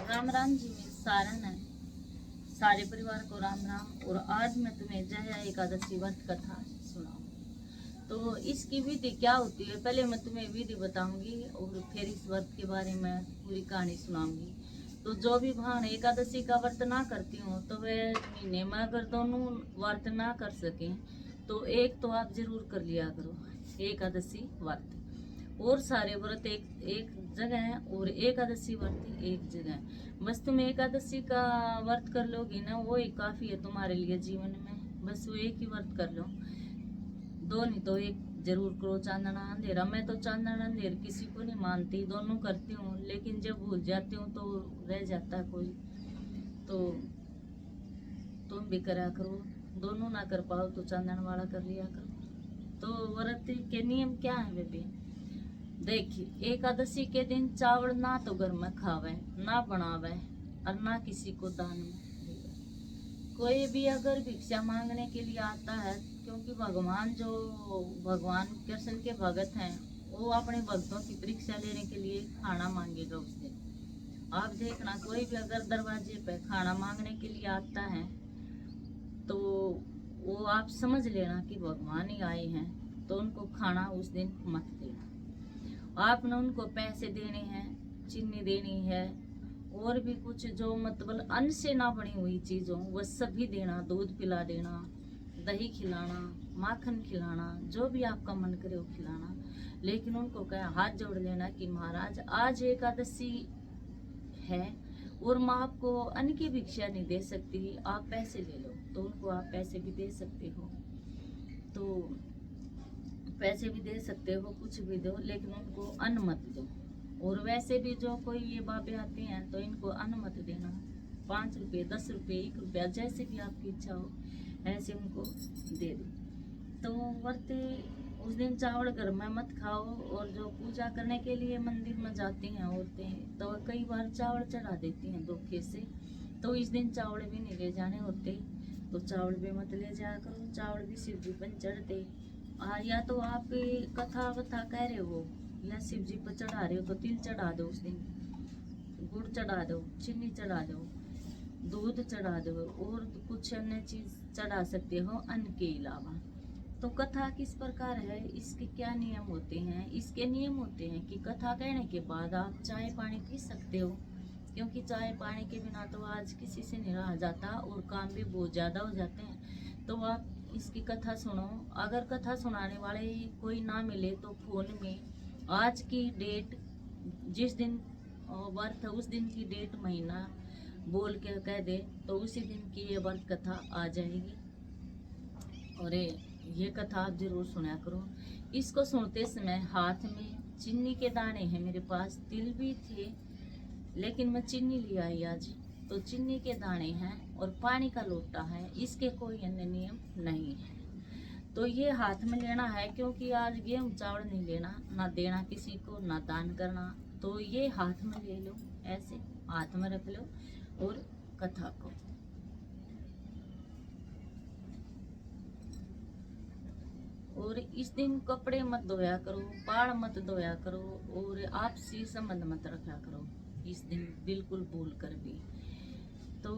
राम राम जी, मैं सारन है। सारे परिवार को राम राम। और आज मैं तुम्हें जया एकादशी व्रत कथा सुनाऊं। तो इसकी विधि क्या होती है, पहले मैं तुम्हें विधि बताऊंगी और फिर इस व्रत के बारे में पूरी कहानी सुनाऊंगी। तो जो भी बहन एकादशी का व्रत ना करती हूँ तो वे महीने में अगर दोनों व्रत ना कर सकें तो एक तो आप जरूर कर लिया करो एकादशी व्रत। और सारे व्रत एक एक जगह है और एकादशी व्रत एक जगह है। बस तुम एकादशी का व्रत कर लोगी ना, वो ही काफी है तुम्हारे लिए जीवन में। बस वो एक ही व्रत कर लो, दो नहीं तो एक जरूर करो। चांदना अंधेरा, मैं तो चांदना अंधेर किसी को नहीं मानती, दोनों करती हूँ, लेकिन जब भूल जाती हूँ तो रह जाता है कोई। तो तुम भी करा करो, दोनों ना कर पाओ तो चांदन वाला कर लिया करो। तो व्रत के नियम क्या है बेबी? देखिए, एकादशी के दिन चावल ना तो घर में खावे, ना बनावे और ना किसी को दान में देवे। कोई भी अगर भिक्षा मांगने के लिए आता है, क्योंकि भगवान कृष्ण के भगत हैं, वो अपने भक्तों की परीक्षा लेने के लिए खाना मांगेगा उस दिन। आप देखना, कोई भी अगर दरवाजे पे खाना मांगने के लिए आता है तो वो आप समझ लेना कि भगवान ही आए हैं। तो उनको खाना उस दिन मत देना। आपने उनको पैसे देने हैं, चीनी देनी है, और भी कुछ जो मतलब अन्न से ना बनी हुई चीज़ों वह सभी देना। दूध पिला देना, दही खिलाना, माखन खिलाना, जो भी आपका मन करे वो खिलाना। लेकिन उनको कहा, हाथ जोड़ लेना कि महाराज आज एकादशी है और मैं आपको अन्न की भिक्षा नहीं दे सकती, आप पैसे ले लो। तो उनको आप पैसे भी दे सकते हो, तो पैसे भी दे सकते हो, कुछ भी दो, लेकिन उनको अन्न मत दो। और वैसे भी जो कोई ये बाबे आते हैं तो इनको अन्न मत देना। 5 रुपये, 10 रुपये, 1 रुपया, जैसे भी आपकी इच्छा हो ऐसे उनको दे दो। तो व्रत उस दिन चावल घर में मत खाओ। और जो पूजा करने के लिए मंदिर में जाती हैं औरतें तो कई बार चावल चढ़ा देती हैं धोखे से, तो इस दिन चावल भी नहीं ले जाने होते। तो चावल भी मत ले जाया करो, चावल भी शिव जी पर चढ़ते। या तो आप कथा वथा कह रहे हो या शिव जी पर चढ़ा रहे हो तो तिल चढ़ा दो उस दिन, गुड़ चढ़ा दो, चीनी चढ़ा दो, दूध चढ़ा दो, और कुछ अन्य चीज चढ़ा सकते हो अन्न के अलावा। तो कथा किस प्रकार है, इसके क्या नियम होते हैं? इसके नियम होते हैं कि कथा कहने के बाद आप चाय पानी पी सकते हो, क्योंकि चाय पानी के बिना तो आज किसी से नहीं रहा जाता और काम भी बहुत ज़्यादा हो जाते हैं। तो आप इसकी कथा सुनो। अगर कथा सुनाने वाले कोई ना मिले तो फोन में आज की डेट, जिस दिन व्रत है उस दिन की डेट महीना बोल के कह दे तो उसी दिन की ये व्रत कथा आ जाएगी। और ये कथा आप जरूर सुना करो। इसको सुनते समय हाथ में चीनी के दाने हैं, मेरे पास तिल भी थे लेकिन मैं चीनी ले आई आज। तो चीनी के दाने हैं और पानी का लोटा है, इसके कोई अन्य नियम नहीं है। तो ये हाथ में लेना है, क्योंकि आज गेहूं चावल नहीं लेना, ना देना किसी को, ना दान करना। तो ये हाथ में ले लो, ऐसे हाथ में रख लो और कथा को। और इस दिन कपड़े मत धोया करो, बाल मत धोया करो, और आपसी संबंध मत रखा करो इस दिन, बिल्कुल भूल कर भी। तो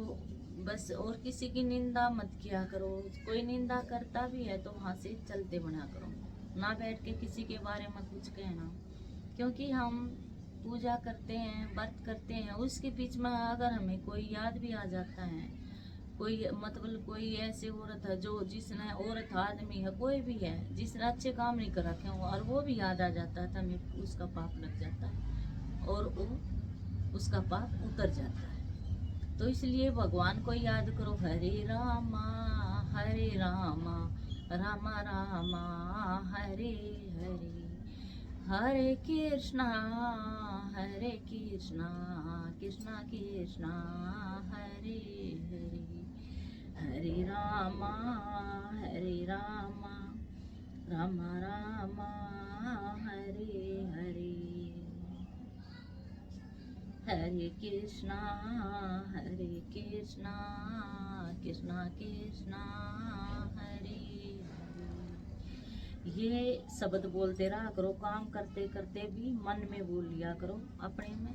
बस, और किसी की निंदा मत किया करो। कोई निंदा करता भी है तो वहाँ से चलते बना करो, ना बैठ के किसी के बारे में कुछ कहना। क्योंकि हम पूजा करते हैं, व्रत करते हैं, उसके बीच में अगर हमें कोई याद भी आ जाता है, कोई मतलब कोई ऐसे औरत है जो जिसने, औरत आदमी है कोई भी है जिसने अच्छे काम नहीं कर रखे हो और वो भी याद आ जाता है तो हमें उसका पाप लग जाता है और वो उसका पाप उतर जाता है। तो इसलिए भगवान को याद करो, हरे रामा रामा रामा हरे हरे, हरे कृष्णा कृष्णा कृष्णा हरे हरे, हरे रामा रामा रामा हरे हरे, हरे कृष्णा कृष्णा कृष्णा हरे हरे। ये शब्द बोलते रहा करो, काम करते करते भी मन में बोल लिया करो अपने में।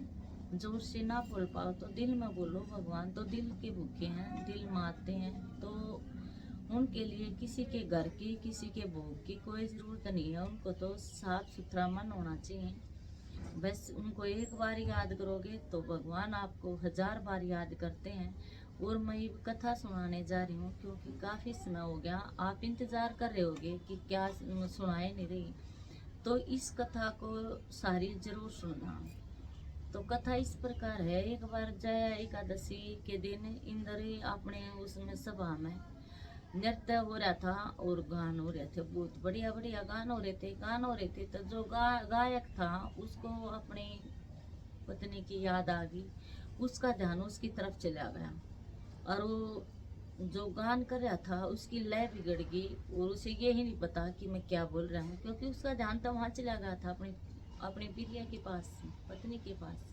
जोर से ना बोल पाओ तो दिल में बोलो, भगवान तो दिल के भूखे हैं, दिल मारते हैं। तो उनके लिए किसी के घर की, किसी के भोग की कोई ज़रूरत नहीं है। उनको तो साफ सुथरा मन होना चाहिए। बस उनको एक बार याद करोगे तो भगवान आपको 1000 बार याद करते हैं। और मैं ये कथा सुनाने जा रही हूँ क्योंकि काफ़ी समय हो गया, आप इंतज़ार कर रहे होगे कि क्या सुनाए नहीं रही। तो इस कथा को सारी जरूर सुनना। तो कथा इस प्रकार है। एक बार जया एकादशी के दिन इंद्र अपने उसमें सभा में नृत्य हो रहा था और गान हो रहे थे, बहुत बढ़िया बढ़िया गान हो रहे थे, तो जो गायक था उसको अपनी पत्नी की याद आ गई। उसका ध्यान उसकी तरफ चला गया और वो जो गान कर रहा था उसकी लय बिगड़ गई और उसे ये ही नहीं पता कि मैं क्या बोल रहा हूँ, क्योंकि उसका ध्यान तो वहाँ चला गया था अपनी अपनी प्रिया के पास, पत्नी के पास।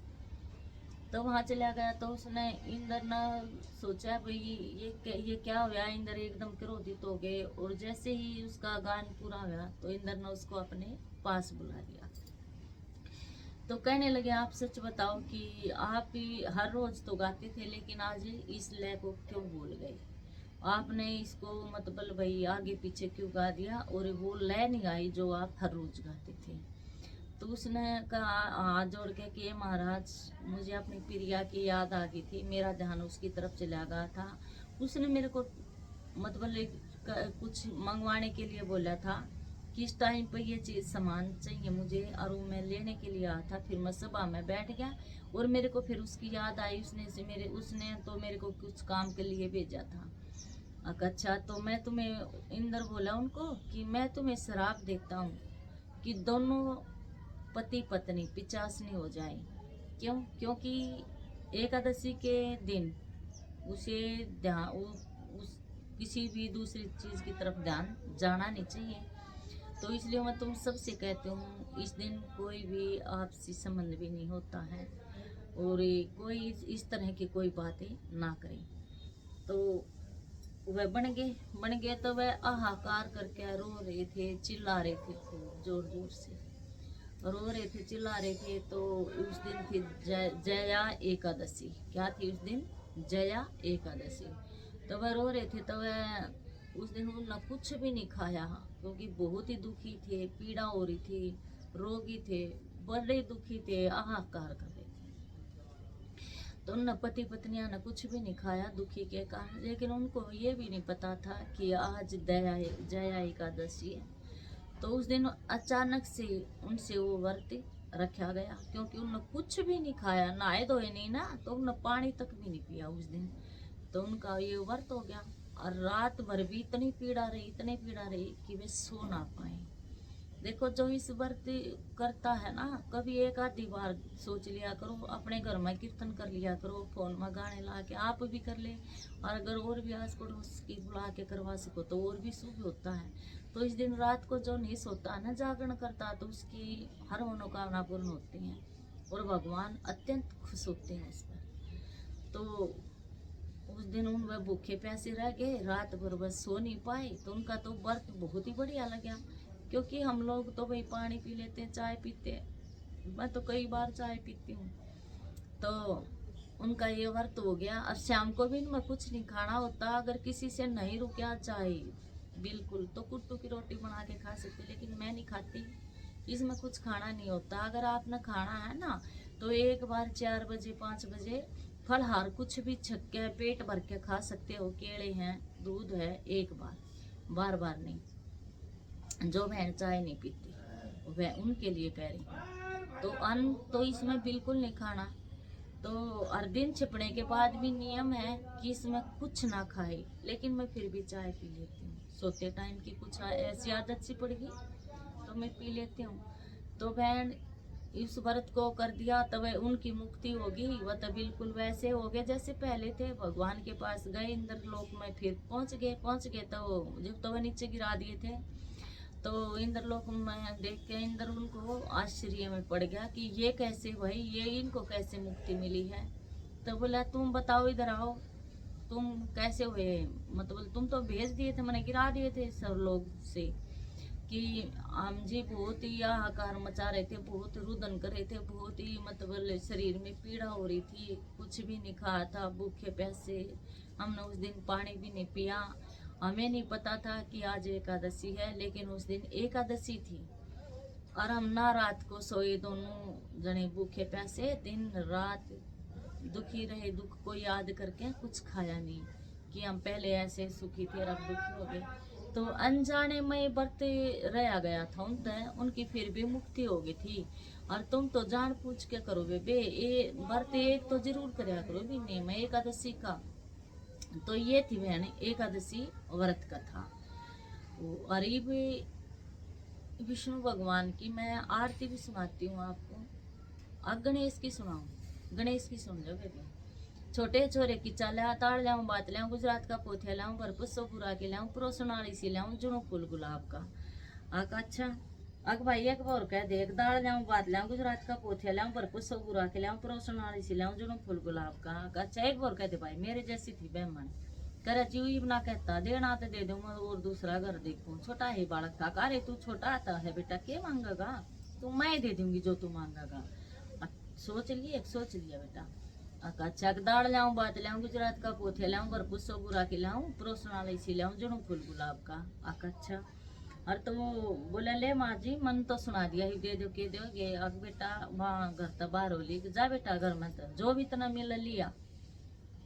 तो वहाँ चला गया तो उसने इंद्र ने सोचा भाई ये क्या हुआ। इंद्र एकदम क्रोधित हो गए और जैसे ही उसका गान पूरा हुआ तो इंद्र ने उसको अपने पास बुला लिया। तो कहने लगे आप सच बताओ कि आप ही हर रोज तो गाते थे लेकिन आज इस लय को क्यों भूल गए। आपने इसको मतलब भाई आगे पीछे क्यों गा दिया और वो लय नहीं आई जो आप हर रोज गाते थे। तो उसने कहा हाथ जोड़ के कि "ये महाराज, मुझे अपनी प्रिया की याद आ गई थी, मेरा ध्यान उसकी तरफ चला गया था। उसने मेरे को मतलब कुछ मंगवाने के लिए बोला था, किस टाइम पर ये चीज़ सामान चाहिए मुझे और वो मैं लेने के लिए आया था। फिर मैं सभा में बैठ गया और मेरे को फिर उसकी याद आई। उसने तो मेरे को कुछ काम के लिए भेजा था। अच्छा, तो मैं तुम्हें इंद्र बोला उनको कि मैं तुम्हें श्राप देता हूँ कि दोनों पति पत्नी पिचासनी हो जाए। क्यों? क्योंकि एकादशी के दिन उसे ध्यान उस किसी भी दूसरी चीज़ की तरफ ध्यान जाना नहीं चाहिए। तो इसलिए मैं तुम सबसे कहती हूँ इस दिन कोई भी आपसी संबंध भी नहीं होता है और कोई इस तरह की कोई बातें ना करें। तो वह बन गए तो वह आहाकार करके रो रहे थे, चिल्ला रहे थे खूब जोर जोर से रो रहे थे, चिल्ला रहे थे। तो उस दिन थी जया एकादशी। क्या थी उस दिन? जया एकादशी। तो वह रो रहे थे तो वह उस दिन उन्होंने कुछ भी नहीं खाया क्योंकि बहुत ही दुखी थे, पीड़ा हो रही थी, रोगी थे, बड़े दुखी थे, आहाकार कर रहे थे। तो उन पति पत्नियां ने कुछ भी नहीं खाया दुखी के कारण। लेकिन उनको ये भी नहीं पता था कि आज जया एकादशी है। तो उस दिन अचानक से उनसे वो व्रत रखा गया क्योंकि उन्होंने कुछ भी नहीं खाया, नहाए धोए नहीं ना, तो उन्होंने पानी तक भी नहीं पिया उस दिन। तो उनका ये व्रत हो गया और रात भर भी इतनी पीड़ा रही कि वे सो ना पाए। देखो जो इस व्रत करता है ना, कभी एक आधी बार सोच लिया करो, अपने घर में कीर्तन कर लिया करो, फोन में गाने ला के आप भी कर ले। और अगर और भी आस पड़ोस की बुला के करवा सको तो और भी शुभ होता है। तो इस दिन रात को जो नहीं सोता है ना, जागरण करता, तो उसकी हर मनोकामना पूर्ण होती है और भगवान अत्यंत खुश होते हैं उस पर। तो उस दिन उन वह भूखे प्यासे रह गए, रात भर बस सो नहीं पाए। तो उनका तो व्रत बहुत ही बढ़िया लगा क्योंकि हम लोग तो भाई पानी पी लेते हैं, चाय पीते हैं, मैं तो कई बार चाय पीती हूँ। तो उनका ये व्रत हो गया और शाम को भी मैं कुछ नहीं खाना होता। अगर किसी से नहीं रुका चाय बिल्कुल तो कुट्टू की रोटी बना के खा सकते, लेकिन मैं नहीं खाती, इसमें कुछ खाना नहीं होता। अगर आपने खाना है ना तो एक बार 4 बजे 5 बजे फलहार कुछ भी छक के पेट भर के खा सकते हो। केले हैं, दूध है, एक बार, बार बार नहीं। जो बहन चाय नहीं पीती वह उनके लिए कह रही हूँ। तो अन्न तो इसमें बिल्कुल नहीं खाना। तो हर दिन छिपने के बाद भी नियम है कि इसमें कुछ ना खाए, लेकिन मैं फिर भी चाय पी लेती हूँ। सोते टाइम की कुछ ऐसी आदत सी पड़ गई तो मैं पी लेती हूँ। तो बहन इस व्रत को कर दिया तब उनकी मुक्ति होगी। वह तो बिल्कुल वैसे हो गए जैसे पहले थे। भगवान के पास गए इंद्र लोक में, फिर पहुंच गए तो जब तो वह नीचे गिरा दिए थे। तो इंद्र लोक में देख के इंद्र उनको आश्चर्य में पड़ गया कि ये कैसे भाई, ये इनको कैसे मुक्ति मिली है। तो बोला तुम बताओ, इधर आओ, तुम कैसे हुए, मतलब तुम तो भेज दिए थे, मैंने गिरा दिए थे सब लोग से कि हम जी बहुत ही हाहाकार मचा रहे थे, बहुत रुदन कर रहे थे, बहुत ही मतलब शरीर में पीड़ा हो रही थी, कुछ भी नहीं खाया था, भूखे प्यासे। हमने उस दिन पानी भी नहीं पिया। हमें नहीं पता था कि आज एकादशी है, लेकिन उस दिन एकादशी थी और हम ना रात को सोए, दोनों जने भूखे प्यासे, दिन रात दुखी रहे, दुख को याद करके कुछ खाया नहीं कि हम पहले ऐसे सुखी थे और अब दुखी हो गए। तो अनजाने में बरते रह गया था उनकी फिर भी मुक्ति हो गई थी। और तुम तो जान पूछ के करोगे बे, ये बरते एक तो जरूर करया करो भी नेम है एकादशी का। तो ये थी बहन एकादशी व्रत कथा। और ये भी विष्णु भगवान की मैं आरती भी सुनाती हूँ आपको। अब गणेश की सुनाऊं, गणेश की सुन लो बेबी। छोटे छोरे की चाल्या ताड़ लाऊं, बात लाऊं, गुजरात का पोथिया लाऊं, भरपुसो पूरा के लाऊं, प्रोसनाली सी लाऊं, जुनो फूल गुलाब का। आका अच्छा अग भाई एक बार कह देख, दाल लाऊं, बात लाऊं, गुजरात का पोथिया लाऊं, भरपुसो पूरा के लाऊं, प्रोसनाली सी लाऊं, जुनो फूल गुलाब का। आका अच्छा एक बार कह दे भाई, मेरे जैसी थी बेमन करे जीव बना कहता देना तो दे दूं और दूसरा घर देखूं। छोटा ही बालक था, अरे तू छोटा आता है बेटा, क्या मांगेगा तू, मैं दे दूंगी जो तू मांगेगा। सोच लिया बेटा। अच्छा दाल लाऊं, बात लाऊं, गुजरात का पोथे लाऊं, भरपुसो बुरा के लाऊं, प्रोसना सी लाऊं, जुनू फूल गुलाब का। अच्छा और तो वो बोले ले माँ जी मन तो सुना दिया ही, दे दो के दोगे। अब बेटा वहाँ घर तो बाहर होली, जा बेटा घर में तो जो भी इतना मिल लिया,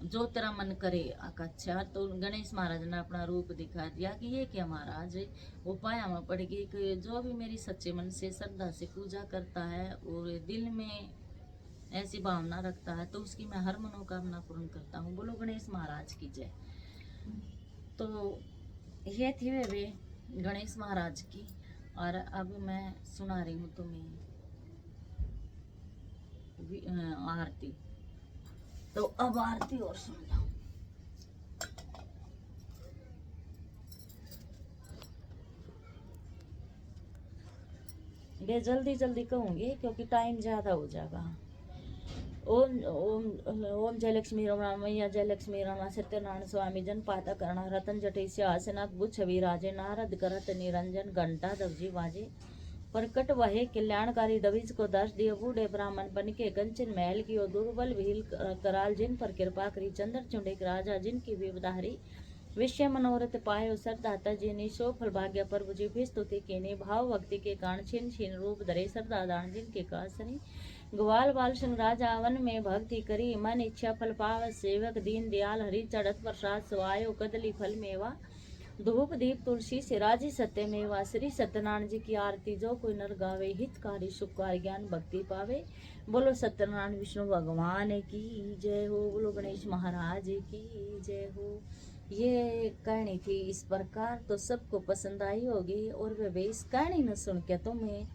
जो तेरा मन करे। अच्छा तो गणेश महाराज ने अपना रूप दिखा दिया कि ये क्या महाराज, वो पाया में पड़ गई कि जो भी मेरी सच्चे मन से श्रद्धा से पूजा करता है और दिल में ऐसी भावना रखता है तो उसकी मैं हर मनोकामना पूर्ण करता हूँ। बोलो गणेश महाराज की जय। तो ये थी वे गणेश महाराज की। और अब मैं सुना रही हूँ तुम्हें आरती। तो अब आरती और सुन लो। ये जल्दी जल्दी कहूँगी क्योंकि टाइम ज़्यादा हो जाएगा। ओम ओम ओम जय लक्ष्मी रमण मैया, जय लक्ष्मी रमण सत्यनारायण स्वामी जन पाता करणा रतन जटे से आसनाथ बुद्ध छवि राजे, नारद करत निरंजन घंटा दवजी बाजे, प्रकट वहे कल्याणकारी दविज को दर्श दियो, बूढ़े ब्राह्मण बन के कंचन महल की ओ, दुर्बल भील कराल जिन पर कृपा करी, चंद्र चुंडिक राजा जिनकी विवधारी, विषय मनोरथ पायो सरदाता जी ने, शो फल भाग्य प्रभु जी भी स्तुति कीनी, भाव भक्ति के कारण छिन छिन रूप धरे सरदा दान जिनके कासनी, ग्वाल बाल सिंह राजा वन में भक्ति करी, मन इच्छा फल पाव सेवक दीन दयाल हरि, चढ़त प्रसाद सुआयो कदली फल मेवा, धूप दीप तुलसी से राजी सत्य मेवा। श्री सत्यनारायण जी की आरती जो कोई नर गावे, हितकारी सुखकारी ज्ञान भक्ति पावे। बोलो सत्यनारायण विष्णु भगवान की जय हो, बोलो गणेश महाराज की जय हो। ये कहानी थी इस प्रकार, तो सबको पसंद आई होगी। और वे इस कहानी न सुन के तुम्हें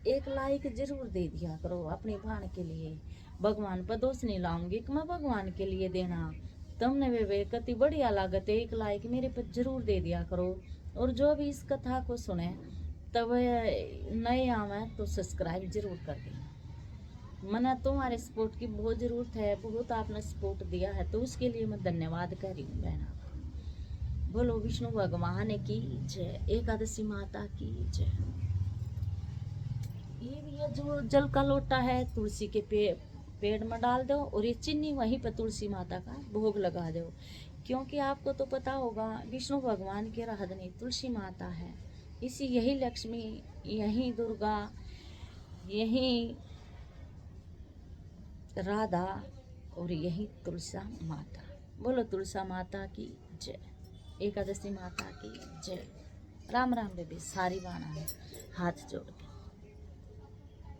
एक लाइक जरूर दे दिया करो अपनी भाण के लिए। भगवान पर दोष नहीं लाऊंगी कि मैं भगवान के लिए देना, तुमने वे कति बढ़िया लागत है, एक लाइक मेरे पर जरूर दे दिया करो। और जो भी इस कथा को सुने तब नए आवे तो सब्सक्राइब जरूर कर देना। मना तुम्हारे सपोर्ट की बहुत ज़रूरत है, बहुत आपने सपोर्ट दिया है तो उसके लिए मैं धन्यवाद कर रही हूँ बहन आपको। बोलो विष्णु भगवान की जय, एकादशी माता की जय। ये जो जल का लोटा है तुलसी के पेड़ में डाल दो और ये चीनी वहीं पर तुलसी माता का भोग लगा दो, क्योंकि आपको तो पता होगा विष्णु भगवान की आराधना तुलसी माता है। इसी यही लक्ष्मी, यही दुर्गा, यही राधा और यही तुलसा माता। बोलो तुलसा माता की जय, एकादशी माता की जय। राम राम बेबी, सारी बाणा है हाथ जोड़ के।